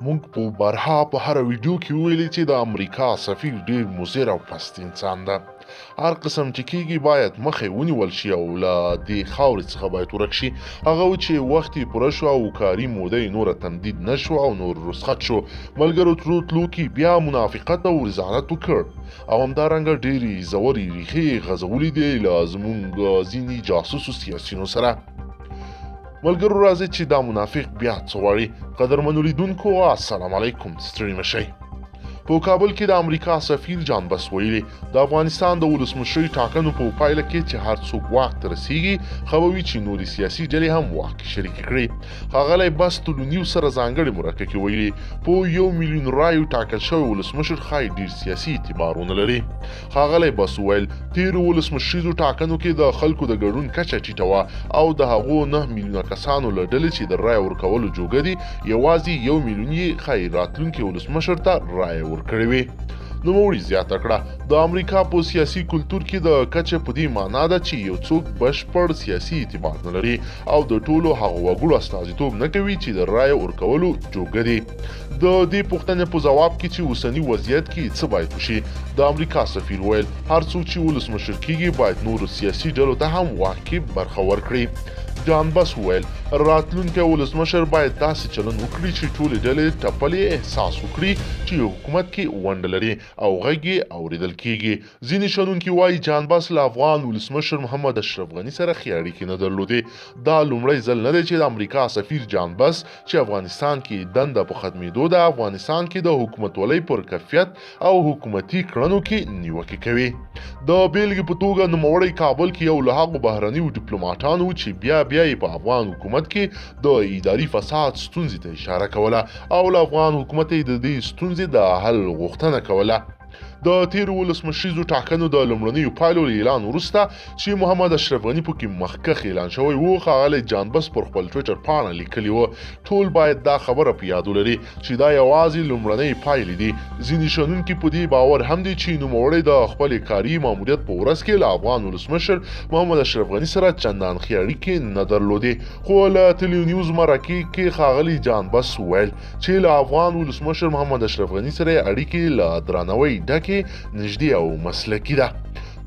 موږ په بارها په هر ویډیو کې ویلي چې د امریکا سفیر ډیر مضر او پست انسان ده. هر قسم چې کیږي باید مخه ونیول شي او له دې خاورې څخه باید ورک شي. هغه و چې وخت یې پوره شو او کاري موده یې نوره تمدید نشو او نور رخصت شو. ملګرو تلو کې بیا منافقت او رضالت وکړ او همدارنګه ډېرې ژورې ریښې غځولې دي له زموږ ځینې جاسوسو سیاسیونو سره. ملګرو راځي چې دا منافق بیا څه غواړي. قدرمنو لیدونکو السلام علیکم، ستړي مشئ. په کابل کې د امریکا سفیر جان بس ویلي د افغانستان د ولسمشرۍ ټاکنو په پایله کې چې هر څوک واک ته رسیږي خوي چې نوري سیاسي ډلې هم واک کې شریک کړي. ښاغلی بس ټولنیو سره ځانګړي مرکه کې ویلي په 1 میلیون رایو ټاکل شوی ولسمشر ښایي ډیر سیاسي اعتبار ونه لري. ښاغلی بس ویل تیرو ولسمشریزو ټاکنو کې د خلکو د ګډون کچه ټیټه وه او د هغو 9 میلیونه کسانو له ډلې چې د رایې ورکولو جوګه دي یوازې 1 میلیون یې ښایي راتلونکي ولسمشر ته رایې ورکړې وي. نوموړي زیاته کړه د امریکا په سیاسي کلتور کې د کچه په دې معنا ده چې یو څوک بشپړ سیاسي اعتبار نه لري او د ټولو هغو وګړو استازیتوب نه کوي چې د رایې ورکولو جوګه دي. د دې پوښتنې په ځواب کې چې اوسني وضعیت کې څه باید وشي د امریکا سفیر ویل هر څوک چې ولسمشر کیږي باید نورو سیاسي ډلو ته هم واک کې برخه ورکړي. جان بس ویل راتلونکی ولسمشر باید داسې چلند وکړي چې ټولې ډلې ټپلې احساس وکړي چې حکومت کې ونډه لري او غږ یې اورېدل کیږي. ځینې شنونکي وایي جان بس له افغان ولسمشر محمد اشرف غني سره ښې اړیکې نه درلودې. دا لومړی ځل نه دی چې د امریکا سفیر جان بس چې افغانستان کې دنده په ختمېدو د افغانستان کې د حکومتولۍ پر کیفیت او حکومتي کړنو کې نیوکې کوي. د بیلګې په توګه نوموړی کابل کې یو له هغو بهرنیو ډیپلوماټانو چې بیا یې په افغان حکومت کې د اداري فساد ستونزې ته اشاره کوله او له افغان حکومت یې د دې ستونزې د حل غوښتنه کوله. د تیرو ولسمشریزو ټاکنو د لومړنیو پایلو له اعلان وروسته چې محمد اشرف غني پکې مخکښ اعلان شوی و ښاغلی جان بس پر خپل ټویټر پاڼه لیکلي و ټول باید دا خبره په یاد ولري چې دا یوازې لومړنۍ پایلې دي. ځینې شنونکي په دې باور هم دي چې نوموړی د خپلې کاري ماموریت په ورځ کې له افغان ولسمشر محمد اشرف غني سره چندان ښې اړیکې نه درلودې. خو له ټلویزیونیوز مرکې کې ښاغلی جان بس ویل چې له افغان ولسمشر محمد اشرف غني سره اړیکې له درناوي ډکې نږدې او مسلکي ده.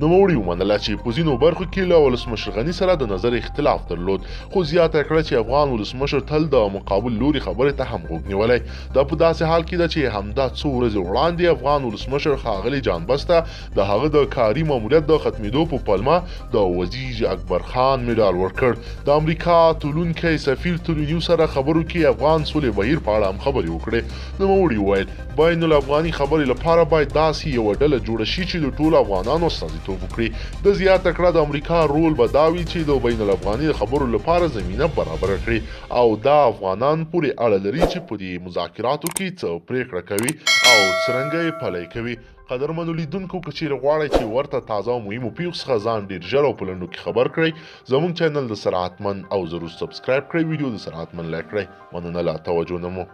نوموړي ومنله چې په ځینو برخو کې له ولسمشر غني سره د نظر اختلاف درلود خو زیاته کړه چې افغان ولسمشر تل د مقابل لوري خبرې ته هم غوږ نیولی. دا په داسې حال کې ده چې همدا څو ورځې وړاندې افغان ولسمشر ښاغلی جان بس ته د هغه د کاري ماموریت د ختمېدو په پلمه د وزیر اکبر خان مډال ورکړ. د امریکا تلونکی سفیر تلونیو سره خبرو کې افغان سولې بهیر په اړه هم خبرې وکړې. نوموړي وویل بین الافغاني خبرې لپاره باید داسې یوه ډله جوړه شي چې د ټولو افغانانو استازیتوب وکړي. د زیاته کړه د امریکا رول به دا وي چې د بین الافغاني خبرو لپاره زمینه برابره کړي او دا افغانان پورې اړه لري چې په دې مذاکراتو کې څه پریکړه کوي او څرنګه یې پلی کوي. قدرمنو لیدونکو که چیرې غواړئ چې ورته تازه او مهمو پیښو څخه ځان ډېر ژر او په لنډو کې خبر کړئ زموږ چینل د سرعتمن او ضرور سبسکرایب کړئ. ویډیو د سرعتمن لایک کړئ. مننه له توجه نه مو